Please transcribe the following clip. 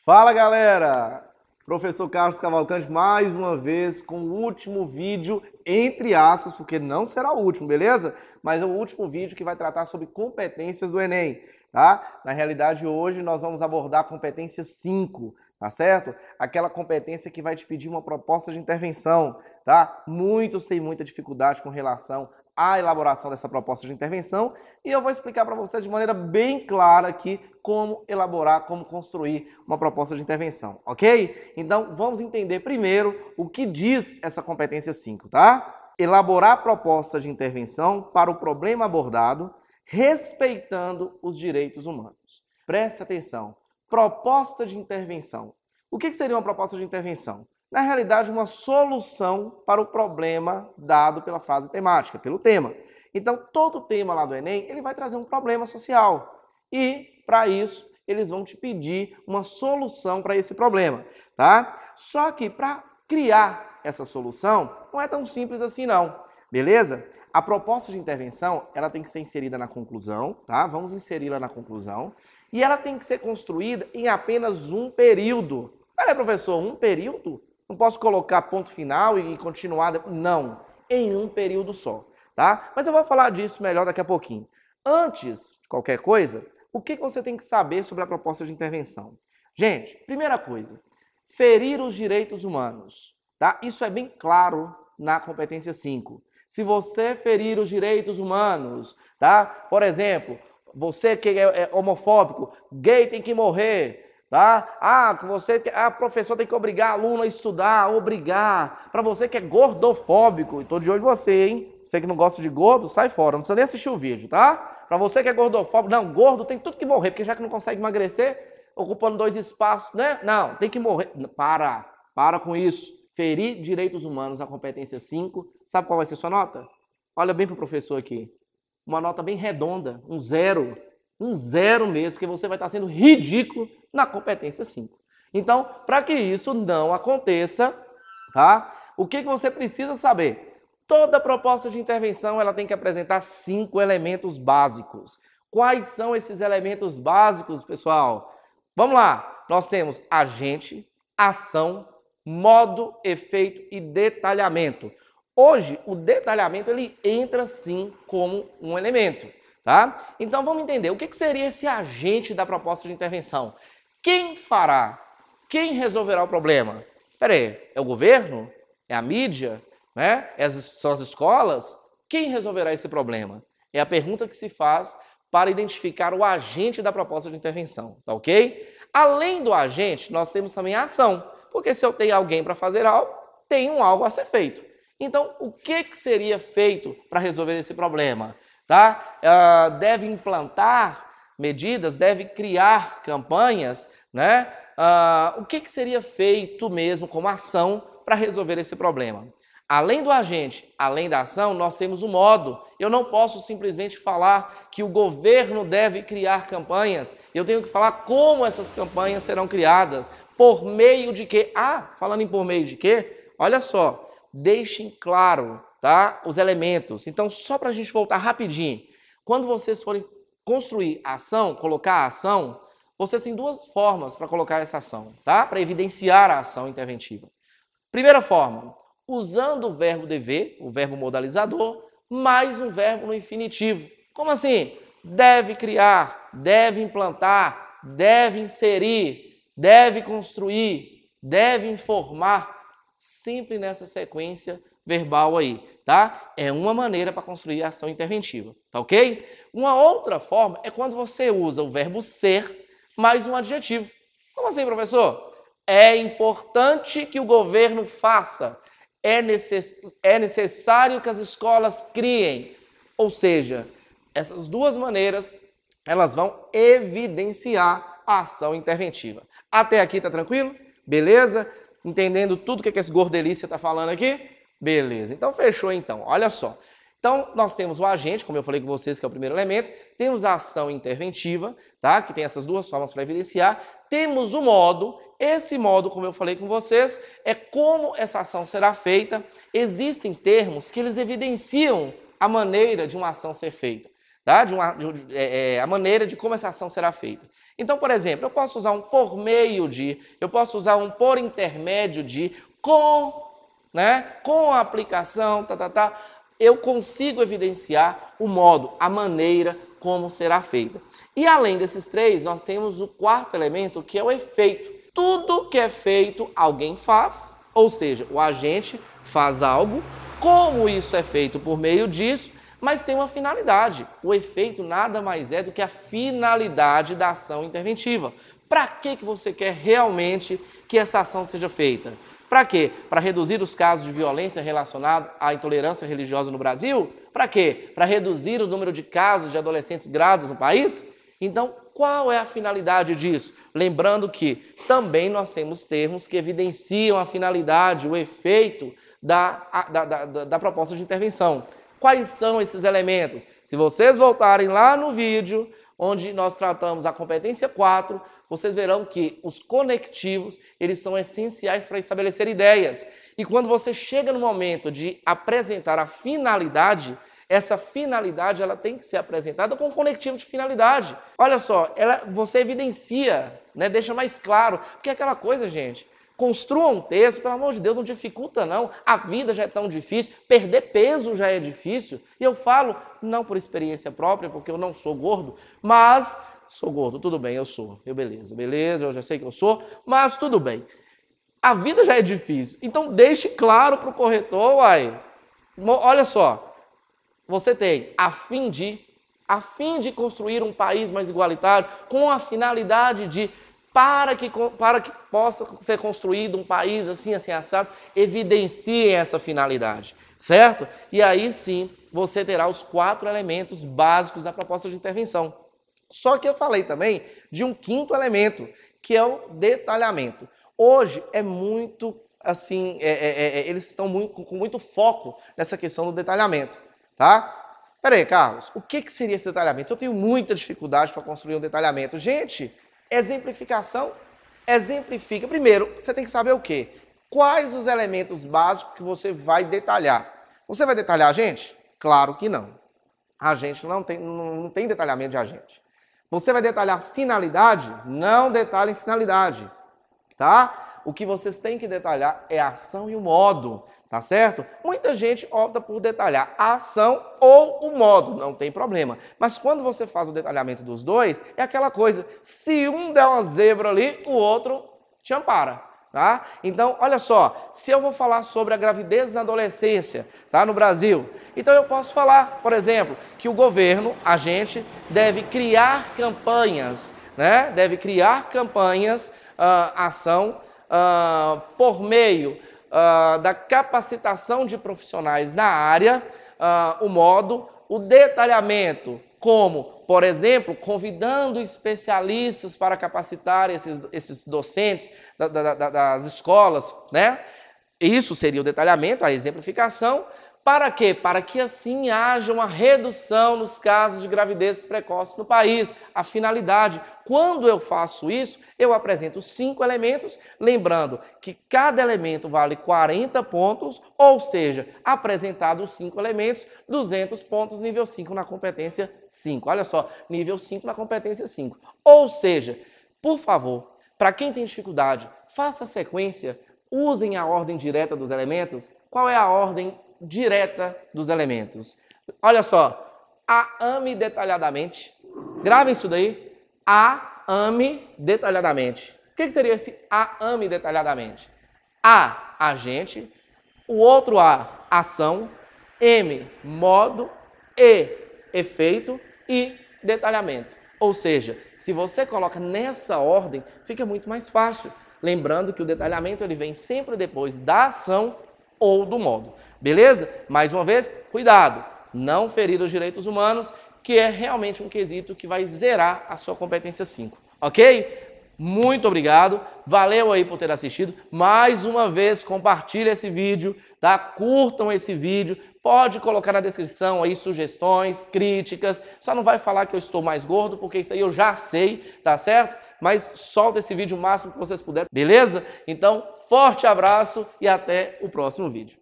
Fala galera! Professor Carlos Cavalcante mais uma vez com o último vídeo, entre aspas, porque não será o último, beleza? Mas é o último vídeo que vai tratar sobre competências do Enem, tá? Na realidade hoje nós vamos abordar a competência 5, tá certo? Aquela competência que vai te pedir uma proposta de intervenção, tá? Muitos têm muita dificuldade com relação à elaboração dessa proposta de intervenção e eu vou explicar para vocês de maneira bem clara aqui como elaborar, como construir uma proposta de intervenção, ok? Então vamos entender primeiro o que diz essa competência 5, tá? Elaborar proposta de intervenção para o problema abordado, respeitando os direitos humanos. Preste atenção, proposta de intervenção. O que seria uma proposta de intervenção? Na realidade, uma solução para o problema dado pela frase temática, pelo tema. Então, todo tema lá do Enem, ele vai trazer um problema social. E, para isso, eles vão te pedir uma solução para esse problema, tá? Só que, para criar essa solução, não é tão simples assim, não. Beleza? A proposta de intervenção, ela tem que ser inserida na conclusão, tá? Vamos inseri-la na conclusão. E ela tem que ser construída em apenas um período. Olha, professor, um período? Não posso colocar ponto final e continuar? Não, em um período só, tá? Mas eu vou falar disso melhor daqui a pouquinho. Antes de qualquer coisa, o que você tem que saber sobre a proposta de intervenção? Gente, primeira coisa, ferir os direitos humanos, tá? Isso é bem claro na competência 5. Se você ferir os direitos humanos, tá? Por exemplo, você que é homofóbico, gay tem que morrer, tá? Professor tem que obrigar aluno a estudar, obrigar. Para você que é gordofóbico, e tô de olho em você, hein? Você que não gosta de gordo, sai fora, não precisa nem assistir o vídeo, tá? Para você que é gordofóbico, não, gordo tem tudo que morrer, porque já que não consegue emagrecer, ocupando 2 espaços, né? Não, tem que morrer. Para com isso. Ferir direitos humanos, a competência 5. Sabe qual vai ser sua nota? Olha bem pro professor aqui. Uma nota bem redonda, um 0. Um 0 mesmo, porque você vai estar sendo ridículo na competência 5. Então, para que isso não aconteça, tá? O que você precisa saber? Toda proposta de intervenção ela tem que apresentar 5 elementos básicos. Quais são esses elementos básicos, pessoal? Vamos lá. Nós temos agente, ação, modo, efeito e detalhamento. Hoje, o detalhamento ele entra sim como um elemento. Tá? Então vamos entender, o que seria esse agente da proposta de intervenção? Quem fará? Quem resolverá o problema? Espera aí, é o governo? É a mídia? Né? São as escolas? Quem resolverá esse problema? É a pergunta que se faz para identificar o agente da proposta de intervenção, tá ok? Além do agente, nós temos também a ação, porque se eu tenho alguém para fazer algo, tem algo a ser feito. Então, o que seria feito para resolver esse problema? Tá? Deve implantar medidas, deve criar campanhas, né? O que seria feito mesmo como ação para resolver esse problema? Além do agente, além da ação, nós temos o modo. Eu não posso simplesmente falar que o governo deve criar campanhas. Eu tenho que falar como essas campanhas serão criadas. Por meio de quê? Falando em por meio de quê? Olha só, deixem claro, tá? Os elementos. Então, só para a gente voltar rapidinho. Quando vocês forem construir a ação, colocar a ação, vocês têm 2 formas para colocar essa ação, tá? Para evidenciar a ação interventiva. Primeira forma, usando o verbo dever, o verbo modalizador, mais um verbo no infinitivo. Como assim? Deve criar, deve implantar, deve inserir, deve construir, deve informar, sempre nessa sequência verbal aí, tá? É uma maneira para construir a ação interventiva, tá ok? Uma outra forma é quando você usa o verbo ser mais um adjetivo. Como assim, professor? É importante que o governo faça, é necessário que as escolas criem. Ou seja, essas 2 maneiras, elas vão evidenciar a ação interventiva. Até aqui tá tranquilo? Beleza? Entendendo tudo que esse gordelícia está falando aqui? Beleza, então fechou então, olha só. Então nós temos o agente, como eu falei com vocês, que é o primeiro elemento, temos a ação interventiva, tá? Que tem essas 2 formas para evidenciar, temos o modo, esse modo, como eu falei com vocês, é como essa ação será feita, existem termos que eles evidenciam a maneira de uma ação ser feita. tá? A maneira de como essa ação será feita. Então, por exemplo, eu posso usar um por meio de, eu posso usar um por intermédio de, com, né? Com a aplicação, eu consigo evidenciar o modo, a maneira como será feita. E além desses três, nós temos o quarto elemento, que é o efeito. Tudo que é feito, alguém faz, ou seja, o agente faz algo, como isso é feito por meio disso, mas tem uma finalidade. O efeito nada mais é do que a finalidade da ação interventiva. Para que você quer realmente que essa ação seja feita? Para quê? Para reduzir os casos de violência relacionados à intolerância religiosa no Brasil? Para quê? Para reduzir o número de casos de adolescentes grávidos no país? Então, qual é a finalidade disso? Lembrando que também nós temos termos que evidenciam a finalidade, o efeito da proposta de intervenção. Quais são esses elementos? Se vocês voltarem lá no vídeo, onde nós tratamos a competência 4, vocês verão que os conectivos, eles são essenciais para estabelecer ideias. E quando você chega no momento de apresentar a finalidade, essa finalidade ela tem que ser apresentada com um conectivo de finalidade. Olha só, você evidencia, né, deixa mais claro, porque é aquela coisa, gente, construa um texto, pelo amor de Deus, não dificulta não, a vida já é tão difícil, perder peso já é difícil, e eu falo, não por experiência própria, porque eu não sou gordo, mas sou gordo, tudo bem, eu sou, beleza, eu já sei que eu sou, mas tudo bem. A vida já é difícil, então deixe claro para o corretor, olha só, você tem a fim de construir um país mais igualitário, com a finalidade de, para que possa ser construído um país assim, assim, assado, evidencie essa finalidade, certo? E aí sim, você terá os 4 elementos básicos da proposta de intervenção. Só que eu falei também de um quinto elemento, que é o detalhamento. Hoje é muito, assim, eles estão com muito foco nessa questão do detalhamento. Tá? Peraí, Carlos, o que seria esse detalhamento? Eu tenho muita dificuldade para construir um detalhamento. Gente, exemplificação, exemplifica. Primeiro, você tem que saber o quê? Quais os elementos básicos que você vai detalhar? Você vai detalhar agente? Claro que não. Agente não tem detalhamento de agente. Você vai detalhar finalidade? Não detalhem finalidade. Tá? O que vocês têm que detalhar é a ação e o modo. Tá certo? Muita gente opta por detalhar a ação ou o modo, não tem problema. Mas quando você faz o detalhamento dos dois, é aquela coisa, se um der uma zebra ali, o outro te ampara. Tá? Então, olha só, se eu vou falar sobre a gravidez na adolescência, tá, no Brasil, então eu posso falar, por exemplo, que o governo, a gente, deve criar campanhas, né? Deve criar campanhas, ação, por meio da capacitação de profissionais na área, o modo, o detalhamento, como, por exemplo, convidando especialistas para capacitar esses docentes das escolas, né? Isso seria o detalhamento, a exemplificação. Para quê? Para que assim haja uma redução nos casos de gravidez precoce no país. A finalidade, quando eu faço isso, eu apresento 5 elementos, lembrando que cada elemento vale 40 pontos, ou seja, apresentados 5 elementos, 200 pontos, nível 5 na competência 5. Olha só, nível 5 na competência 5. Ou seja, por favor, para quem tem dificuldade, faça a sequência, usem a ordem direta dos elementos. Qual é a ordem direta dos elementos? Olha só, ame detalhadamente. Gravem isso daí. Ame detalhadamente. O que seria esse ame detalhadamente? A, agente. O outro A, ação. M, modo. E, efeito. E, detalhamento. Ou seja, se você coloca nessa ordem, fica muito mais fácil. Lembrando que o detalhamento ele vem sempre depois da ação ou do modo. Beleza? Mais uma vez, cuidado, não ferir os direitos humanos, que é realmente um quesito que vai zerar a sua competência 5, ok? Muito obrigado, valeu aí por ter assistido, mais uma vez compartilhe esse vídeo, tá? Curtam esse vídeo, pode colocar na descrição aí sugestões, críticas, só não vai falar que eu estou mais gordo, porque isso aí eu já sei, tá certo? Mas solta esse vídeo o máximo que vocês puderem, beleza? Então, forte abraço e até o próximo vídeo.